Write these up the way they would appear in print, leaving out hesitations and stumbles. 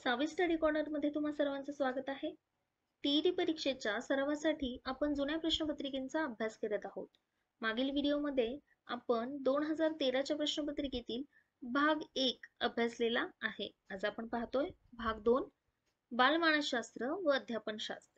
सावी study corner मध्ये तुम्हा सर्वांचं स्वागत आहे। टीईटी परीक्षेच्या सरावासाठी आपण जुन्या प्रश्नपत्रिकेचा अभ्यास करत आहोत। मागील व्हिडिओमध्ये आपण 2013च्या प्रश्नपत्रिकेतील भाग 1 अभ्यासलेला आहे। आज आपण पाहतोय भाग 2 बालमानसशास्त्र व अध्यापनशास्त्र।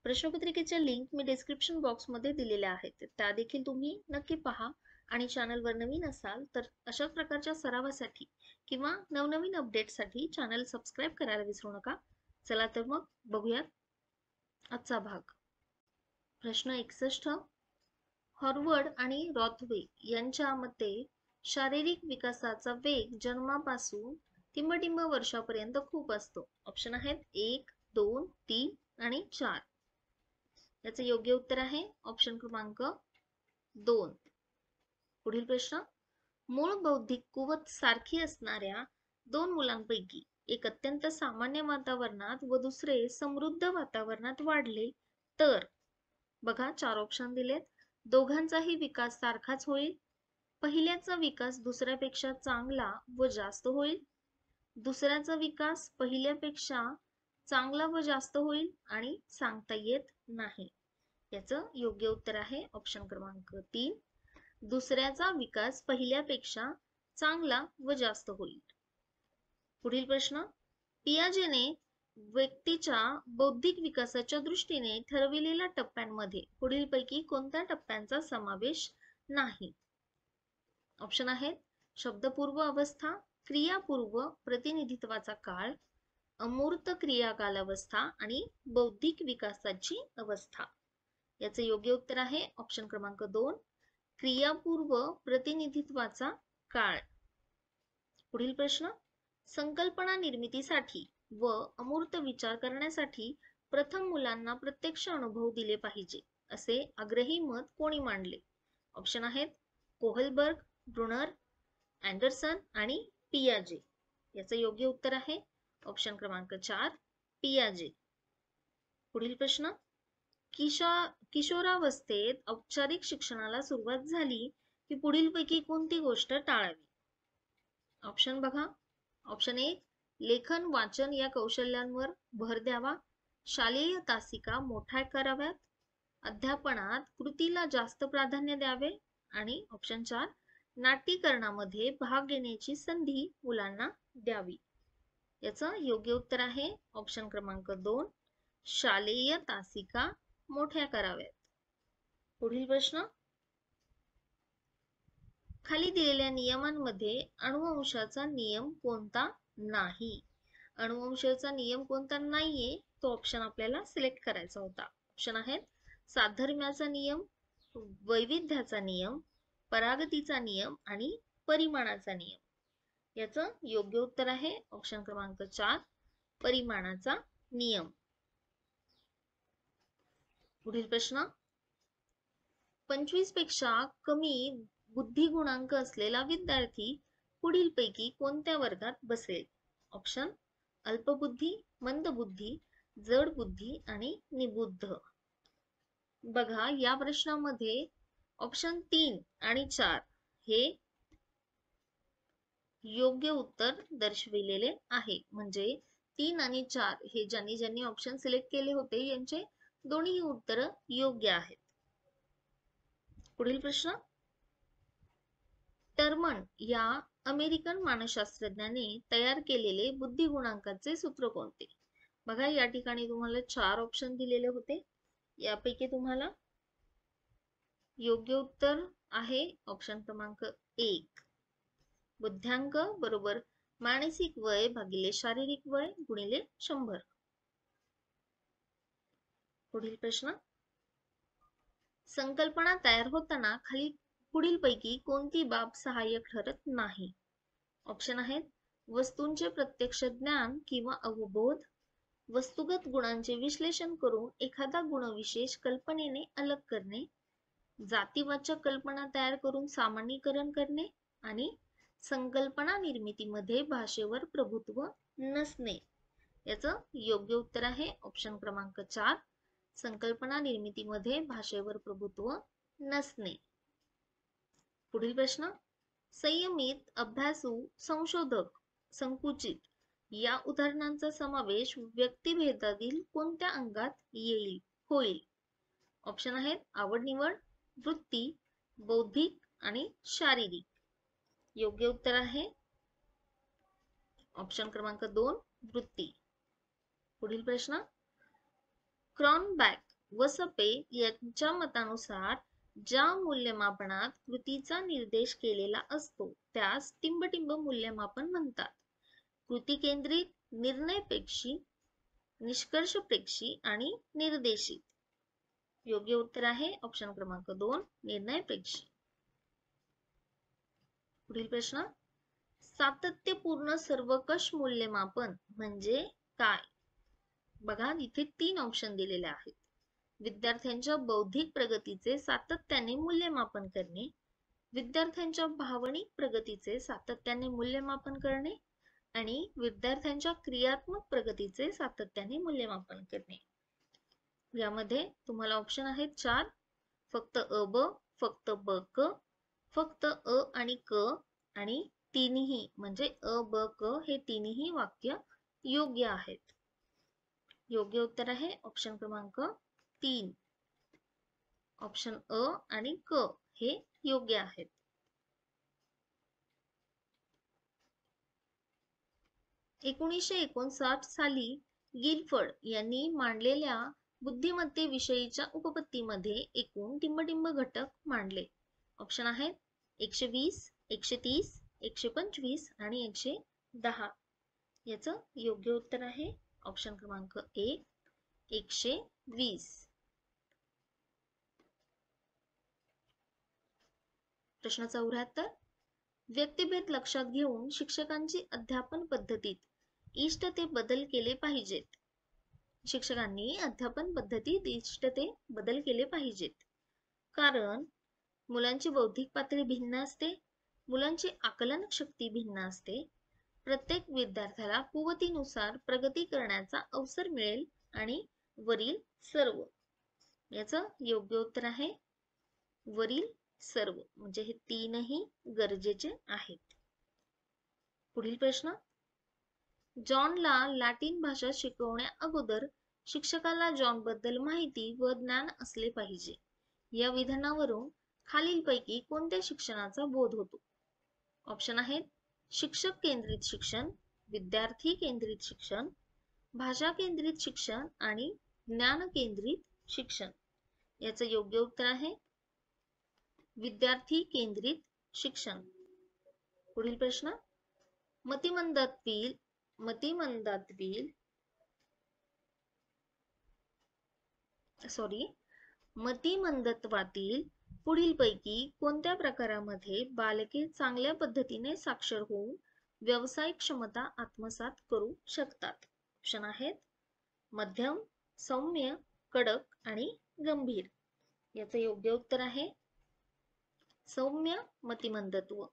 प्रश्नपत्रिकेचे लिंक मी डिस्क्रिप्शन बॉक्स मध्ये दिलेल्या आहेत, त्या देखील तुम्ही नक्की पहा। आणि चॅनलवर नवीन असाल तर अशाच प्रकारच्या सरावासाठी किंवा नवनवीन अपडेटसाठी चॅनल सबस्क्राइब करायला विसरू नका। चला तर मग बघूयात आजचा भाग। प्रश्न 61, हॉर्वर्ड आणि रॉथवे यांच्या मते शारीरिक विकासाचा वेग जन्मापासून टिंबटिंब वर्षापर्यंत खूप असतो। ऑप्शन आहेत 1, 2, 3 आणि 4। याचे योग्य उत्तर आहे ऑप्शन क्रमांक 2। पुढील प्रश्न, मूळ बौद्धिक कुवत सारखी असणाऱ्या दोन मुलांपैकी एक अत्यंत सामान्य वातावरणात व दुसरे समृद्ध वातावरणात वाढले तर, बघा 4 ऑप्शन दिलेत। दोघांचाही विकास सारखाच होईल, पहिल्याचा विकास दुसऱ्यापेक्षा चांगला व जास्त होईल, दुसऱ्याचा विकास पहिल्यापेक्षा चांगला व जास्त होईल आणि सांगता येत नाही। याचं योग्य उत्तर आहे ऑप्शन क्रमांक 3, दुसऱ्याचा विकास पहिल्यापेक्षा चांगला व जास्त होईल। पुढील प्रश्न, पियाजेने व्यक्तीच्या बौद्धिक विकासाच्या दृष्टीने ठरविलेल्या टप्प्यांमध्ये पुढीलपैकी कोणत्या टप्प्यांचा समावेश नाही? ऑप्शन आहेत शब्दपूर्व अवस्था, क्रियापूर्व प्रतिनिधित्वाचा काळ, अमूर्त क्रिया कालावस्था आणि बौद्धिक विकासाची अवस्था। याचे योग्य उत्तर आहे ऑप्शन क्रमांक 2, क्रियापूर्व प्रतिनिधित्वाचा काळ। पुढील प्रश्न, संकल्पना निर्मितीसाठी व अमूर्त विचार करण्यासाठी प्रथम मुलांना प्रत्यक्ष अनुभव दिले पाहिजे असे आग्रही मत कोणी मांडले? ऑप्शन आहेत कोहलबर्ग, ब्रुनर, अँडरसन आणि पियाजे। याचे योग्य उत्तर आहे ऑप्शन क्रमांक 4, पियाजे। पुढील प्रश्न, किशोरावस्थेत औपचारिक शिक्षणाला सुरुवात झाली की पुढीलपैकी कोणती गोष्ट टाळावी? ऑप्शन बघा, ऑप्शन 1, लेखन वाचन या कौशल्यांवर भर द्यावा, शालेय तासिका मोठ्या कराव्यात, अध्यापनात कृतीला जास्त प्राधान्य द्यावे आणि ऑप्शन 4, नाट्यकरणामध्ये भाग घेण्याची संधी मुलांना द्यावी। याचं योग्य उत्तर आहे ऑप्शन क्रमांक 2, शालेय तासिका मोठ्या कराव्यात। पुढील प्रश्न, खाली दिलेल्या नियमांमध्ये अनुवंशाचा नियम कोणता नाही? अनुवंशाचा नियम कोणता नाहीये तो ऑप्शन आपल्याला सिलेक्ट करायचा होता। ऑप्शन आहेत साधर्म्याचा नियम, वैविध्याचा नियम, परागतीचा नियम आणि परिमाणाचा नियम। याचं योग्य उत्तर आहे ऑप्शन क्रमांक 4, परिमाणाचा नियम। पुढील प्रश्न, 25 पेक्षा कमी बुद्धिगुणांक असलेला विद्यार्थी पुढीलपैकी कोणत्या वर्गात बसेल? ऑप्शन अल्पबुद्धी, मंदबुद्धी, जडबुद्धी आणि निबुद्ध। बघा या प्रश्नामध्ये ऑप्शन 3 आणि 4 हे योग्य उत्तर दर्शविलेले आहे। म्हणजे 3 आणि 4 हे ज्यांनी ऑप्शन सिलेक्ट केले होते यांचे दोन्ही उत्तर योग्य आहेत। पुढील प्रश्न, टर्मन या अमेरिकन मानसशास्त्रज्ञाने तयार केलेले बुद्धिगुणांकाचे सूत्र कोणते? बघा या ठिकाणी तुम्हाला 4 ऑप्शन दिलेले होते, यापैकी तुम्हाला योग्य उत्तर आहे ऑप्शन क्रमांक 1, बुद्ध्यांक बरोबर मानसिक वय भागिले शारीरिक वय गुणिले 100। पुढील प्रश्न, संकल्पना तयार होताना खाली पुढीलपैकी कोणती बाब सहाय्यक ठरत नाही? ऑप्शन आहेत वस्तूंचे प्रत्यक्ष ज्ञान किंवा अवबोध, वस्तुगत गुणांचे विश्लेषण करून एखादा गुणविशेष कल्पनेने अलग करणे, जातीवाचक कल्पना तयार करून सामान्यीकरण करणे आणि संकल्पना निर्मितीमध्ये भाषेवर प्रभुत्व नसणे। याचं योग्य उत्तर आहे ऑप्शन क्रमांक 4, संकल्पना निर्मितीमध्ये भाषेवर प्रभुत्व नसणे। पुढील प्रश्न, संयमित, अभ्यासू, संशोधक, संकुचित या उदाहरणांचा समावेश व्यक्तिभेदातील कोणत्या अंगात होईल? ऑप्शन आहेत आवड निवड, वृत्ती, बौद्धिक आणि शारीरिक. योग्य उत्तर आहे ऑप्शन क्रमांक 2 वृत्ती. पुढील प्रश्न, क्रॉनबॅक व सपे यांच्या मतानुसार ज्या मूल्यमापनात कृतीचा निर्देश केलेला असतो त्यास टिंबटिंब मूल्यमापन म्हणतात. कृती केंद्रित, निर्णयपेक्षी, निष्कर्षप्रेक्षी आणि निर्देशित. योग्य उत्तर आहे ऑप्शन क्रमांक 2 निर्णयप्रेक्षी. पुढील प्रश्न, सातत्यपूर्ण सर्वकष मूल्यमापन म्हणजे काय? बघा इथे 3 ऑप्शन दिलेले आहेत. विद्यार्थ्यांच्या बौद्धिक प्रगतीचे सातत्याने मूल्यमापन करणे, विद्यार्थ्यांच्या भावनिक प्रगतीचे सातत्याने मूल्यमापन करणे आणि विद्यार्थ्यांच्या क्रियात्मक प्रगतीचे सातत्याने मूल्यमापन करणे. यामध्ये तुम्हाला ऑप्शन आहेत 4, फक्त अ ब, फक्त ब क, फक्त अ आणि क आणि तिन्ही म्हणजे अ ब क हे तिन्ही वाक्य योग्य आहेत. योग्य उत्तर आहे ऑप्शन क्रमांक 3. ऑप्शन अ आणि क हे योग्य आहेत. – 1959 साली गिलफर्ड यांनी मांडलेल्या बुद्धिमत्तेविषयीच्या उपपत्तीमध्ये एकूण टिंबटिंब घटक मांडले. ऑप्शन आहेत 120, 130, 125 आणि 110. याचं योग्य उत्तर आहे ऑप्शन क्रमांक 1 120. प्रश्न 74, व्यक्तिभेद लक्षात घेऊन शिक्षकांची अध्यापन पद्धतीत इष्ट ते बदल केले पाहिजेत. शिक्षकांनी अध्यापन पद्धतीत इष्ट ते बदल केले पाहिजेत. कारण मुलांची बौद्धिक पातळी भिन्न असते, मुलांची आकलन शक्ती भिन्न असते. प्रत्येक विद्यार्थ्याला कुवतीनुसार प्रगती करण्याचा अवसर मिळेल आणि वरील सर्व. याचं योग्य उत्तर आहे वरील सर्व, म्हणजे हे तीनही गरजेचे आहेत. पुढील प्रश्न, जॉनला लॅटिन भाषा शिकवण्या अगोदर शिक्षकाला जॉन बद्दल माहिती व ज्ञान असले पाहिजे. या विधानावरून खालीलपैकी कोणत्या शिक्षणाचा बोध होतो? ऑप्शन आहेत शिक्षक केंद्रित शिक्षण, विद्यार्थी केंद्रित शिक्षण, भाषा केंद्रित शिक्षण आणि ज्ञान केंद्रित शिक्षण. याचं योग्य उत्तर आहे विद्यार्थी केंद्रित शिक्षण. पुढील प्रश्न, मतिमंदत्वातील पुढीलपैकी कोणत्या प्रकारामध्ये बालके चांगल्या पद्धतीने साक्षर होऊन व्यावसायिक क्षमता आत्मसात करू शकतात? ऑप्शन आहेत मध्यम, सौम्य, कडक आणि गंभीर. याचं योग्य उत्तर आहे सौम्य मतिमंदत्व.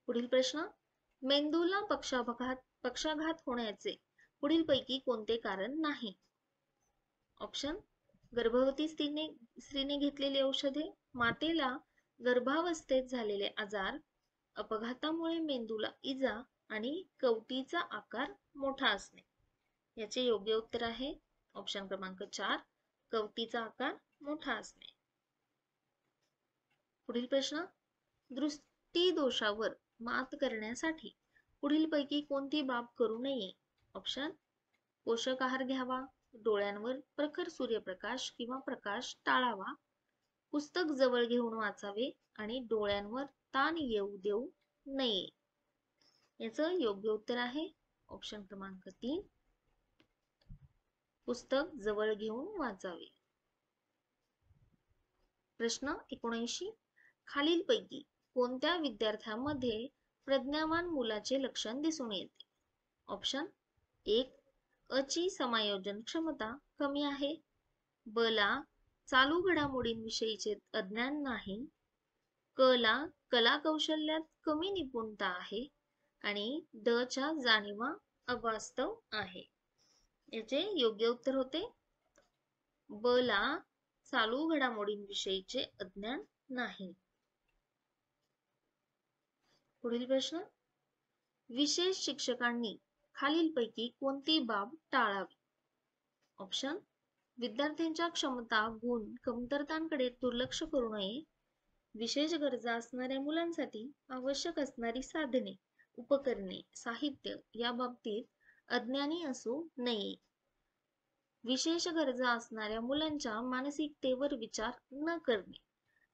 पुढील प्रश्न, मेंदूला पक्षाघात होण्याचे पुढीलपैकी कोणते कारण नाही? ऑप्शन गर्भवती स्त्रीने घेतलेली औषधे, मातेला गर्भावस्थेत झालेले आजार, अपघातामुळे मेंदूला इजा आणि कवटीचा आकार मोठा असणे. याचे योग्य उत्तर आहे ऑप्शन क्रमांक 4 कवटीचा आकार मोठा असणे. पुढील प्रश्न, दृष्टी दोषावर मात करण्यासाठी पुढीलपैकी कोणती बाब करू नये? ऑप्शन पोषक आहार घ्यावा, डोळ्यांवर प्रखर सूर्यप्रकाश किंवा प्रकाश टाळावा, पुस्तक जवळ घेऊन वाचावे आणि डोळ्यांवर ताण येऊ देऊ नये. याचं योग्य उत्तर आहे ऑप्शन क्रमांक 3 पुस्तक जवळ घेऊन वाचावे. प्रश्न 79, खालीलपैकी कोणत्या विद्यार्थ्यांमध्ये प्रज्ञावान मुलाचे लक्षण दिसून येते? ऑप्शन 1 अ ची समायोजन क्षमता कमी आहे, ब ला चालू घडामोडींविषयीचे अज्ञान नाही, क ला कला कौशल्यात कमी निपुणता आहे आणि ड च्या जाणीवा अवास्तव आहे. याचे योग्य उत्तर होते ब ला चालू घडामोडींविषयीचे अज्ञान नाही. पुढील प्रश्न, विशेष शिक्षकांनी खालीलपैकी कोणती बाब टाळावी? ऑप्शन: विद्यार्थ्यांच्या क्षमता, गुण, कमतरतांकडे दुर्लक्ष करू नये. विशेष गरजा असणाऱ्या मुलांसाठी आवश्यक असणारी साधने, उपकरणे, साहित्य या बाबतीत अज्ञानी असू नये. विशेष गरजा असणाऱ्या मुलांच्या मानसिकतेवर विचार न करणे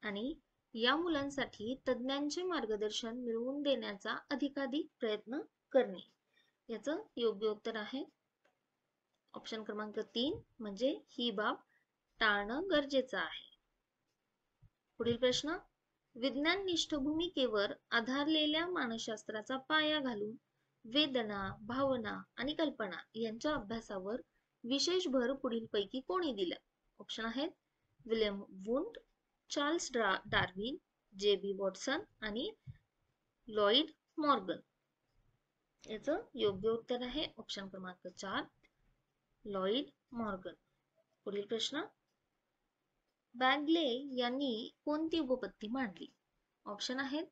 आणि या मुलांसाठी तज्ञांचे मार्गदर्शन मिळवून देण्याचा अधिकाधिक प्रयत्न करणे. याचं योग्य उत्तर आहे ऑप्शन क्रमांक 3, म्हणजे ही बाब टाळणं गरजेचं आहे. पुढील प्रश्न: विज्ञाननिष्ठ भूमिकेवर आधारलेल्या मानसशास्त्राचा पाया घालून वेदना, भावना आणि कल्पना यांच्या अभ्यासावर विशेष भर पुढीलपैकी कोणी दिला? ऑप्शन आहेत: William wound, Charles Darwin, JB. Watson आणि लॉईड मॉर्गन. याचं योग्य उत्तर आहे ऑप्शन क्रमांक 4, लॉईड मॉर्गन. पुढील प्रश्न: बॅगले यांनी कोणती उपपत्ती मांडली? ऑप्शन आहेत: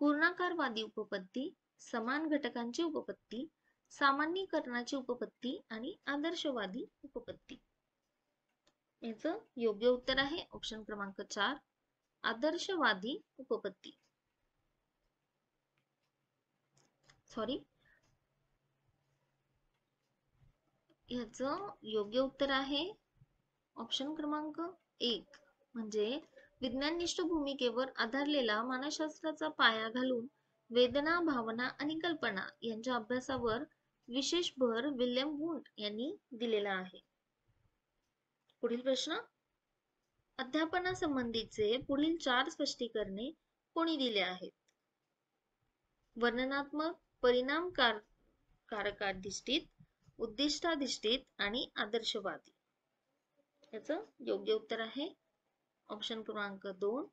पूर्णाकारवादी उपपत्ती, समान घटकांची उपपत्ती, सामान्यीकरणाची उपपत्ती आणि आदर्शवादी उपपत्ती. याचं योग्य उत्तर आहे ऑप्शन क्रमांक 4, आदर्शवादी उपपत्ती. याचं योग्य उत्तर आहे ऑप्शन क्रमांक 1, म्हणजे विज्ञाननिष्ठ भूमिकेवर आधारलेला मानसशास्त्राचा पाया घालून वेदना, भावना आणि कल्पना यांच्या अभ्यासावर विशेष भर विल्यम वुंड यांनी दिलेला आहे. पुढील प्रश्न: अध्यापनासंबंधीचे पुढील 4 स्पष्टीकरणे कोणी दिले आहेत? वर्णनात्मक, परिणामकारकाधिष्ठित, उद्दिष्टाधिष्ठित आणि आदर्शवादी. याचं योग्य उत्तर आहे ऑप्शन क्रमांक 2,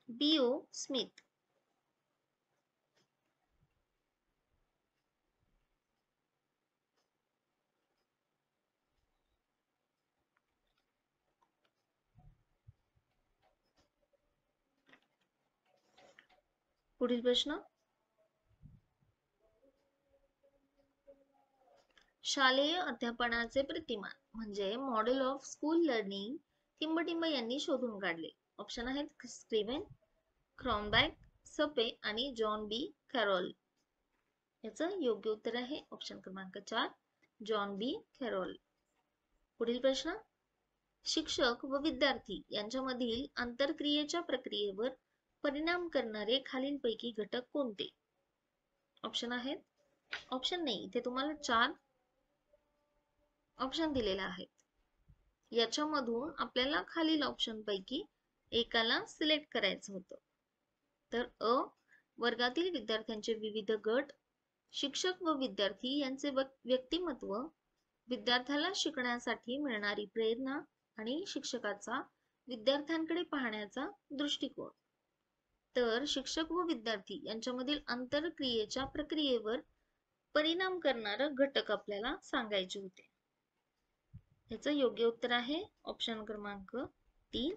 B.O. स्मिथ. पुढील प्रश्न: शालेय अध्यापनाचे प्रतिमान म्हणजे मॉडेल ऑफ स्कूल लर्निंग टिंबटिंब यांनी शोधून काढले. ऑप्शन आहेत: स्क्रिवेन, क्रॉनबॅक, सपे आणि जॉन बी कॅरॉल. याचं योग्य उत्तर आहे ऑप्शन क्रमांक 4, जॉन बी कॅरॉल. पुढील प्रश्न: शिक्षक व विद्यार्थी यांच्यामधील आंतरक्रियेच्या प्रक्रियेवर परिणाम करणारे खालीलपैकी घटक कोणते? ऑप्शन आहेत: ऑप्शन नाही, इथे तुम्हाला 4 ऑप्शन दिलेले आहेत. याच्यामधून आपल्याला खालील ऑप्शन पैकी एकाला सिलेक्ट करायचं होतं. तर अ, वर्गातील विद्यार्थ्यांचे विविध गट, शिक्षक व विद्यार्थी यांचे व्यक्तिमत्व, विद्यार्थ्याला शिकण्यासाठी मिळणारी प्रेरणा आणि शिक्षकाचा विद्यार्थ्यांकडे पाहण्याचा दृष्टिकोन. तर शिक्षक व विद्यार्थी यांच्यामधील आंतरक्रियेच्या प्रक्रियेवर परिणाम करणारे घटक आपल्याला सांगायचे होते. याचं योग्य उत्तर आहे ऑप्शन क्रमांक 3,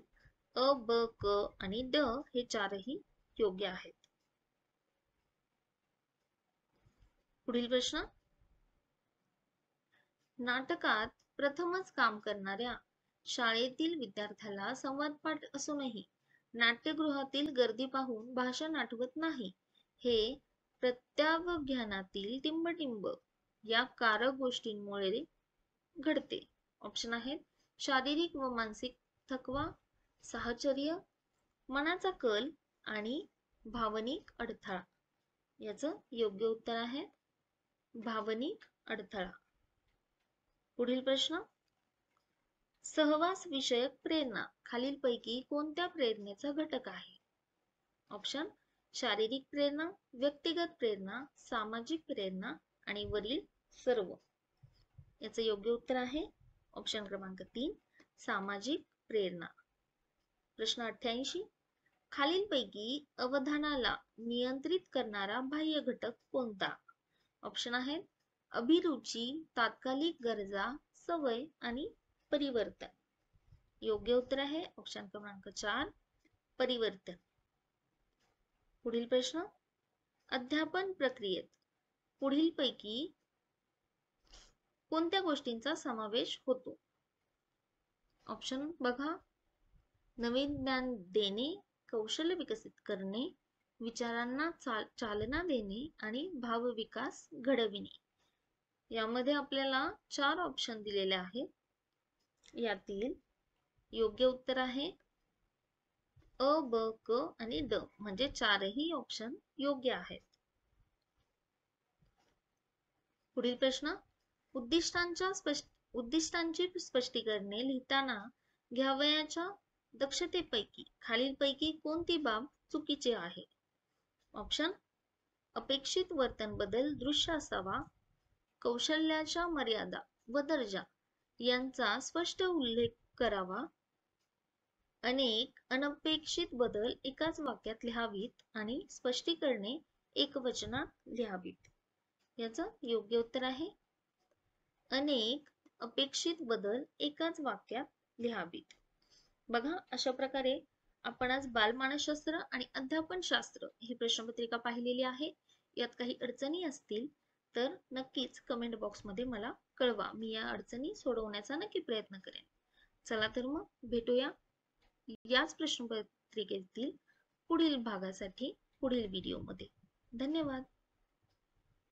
अ, ब, क आणि ड हे 4ही योग्य आहेत. पुढील प्रश्न: नाटकात प्रथमच काम करणाऱ्या शाळेतील विद्यार्थ्याला संवादपाठ असूनही नाट्यगृहातील गर्दी पाहून भाषण आठवत नाही, हे प्रत्याव्ञानातील टिंबटिंब या कारक गोष्टींमुळे घडते. ऑप्शन आहेत: शारीरिक व मानसिक थकवा, साहचर्य, मनाचा कल आणि भावनिक अडथळा. याचं योग्य उत्तर आहे भावनिक अडथळा. पुढील प्रश्न: सहवास विषयक प्रेरणा खालीलपैकी कोणत्या प्रेरणेचा घटक आहे? ऑप्शन: शारीरिक प्रेरणा, व्यक्तिगत प्रेरणा, सामाजिक प्रेरणा आणि वरील सर्व. याचं योग्य उत्तर आहे ऑप्शन क्रमांक 3, सामाजिक प्रेरणा. प्रश्न 88: खालीलपैकी अवधानाला नियंत्रित करणारा बाह्य घटक कोणता? ऑप्शन आहेत: अभिरुची, तात्कालिक गरजा, सवय आणि परिवर्तन. योग्य उत्तर आहे ऑप्शन क्रमांक 4, परिवर्तन. पुढील प्रश्न: अध्यापन प्रक्रियेत पुढीलपैकी कोणत्या गोष्टींचा समावेश होतो? ऑप्शन बघा. नवीन ज्ञान देणे, कौशल्य विकसित करणे, विचारांना चालना देणे आणि भावविकास घडविणे. यामध्ये आपल्याला 4 ऑप्शन दिलेले आहेत. यातील योग्य उत्तर आहे अ, ब, क आणि ड, म्हणजे 4ही ऑप्शन योग्य आहेत. पुढील प्रश्न. उद्दिष्टांची स्पष्टीकरणे लिहिताना घ्यावयाच्या दक्षतेपैकी खालीलपैकी कोणती बाब चुकीची आहे? ऑप्शन. अपेक्षित वर्तन बदल दृश्य असावा, कौशल्याच्या मर्यादा व दर्जा यांचा स्पष्ट उल्लेख करावा, अनेक अनपेक्षित बदल एकाच वाक्यात लिहावीत आणि स्पष्टीकरणे एकवचनात लिहावीत. याचं योग्य उत्तर आहे अनेक अपेक्षित बदल एकाच वाक्यात लिहावीत. बघा, अशा प्रकारे आपण आज बालमानसशास्त्र आणि अध्यापनशास्त्र ही प्रश्नपत्रिका पाहिलेली आहे. यात काही अडचणी असतील तर नक्कीच कमेंट बॉक्समध्ये मला कळवा. मी या अडचणी सोडवण्याचा नक्की प्रयत्न करेन. चला तर मग भेटूया याच प्रश्नपत्रिकेतील पुढील भागासाठी पुढील व्हिडिओमध्ये. धन्यवाद.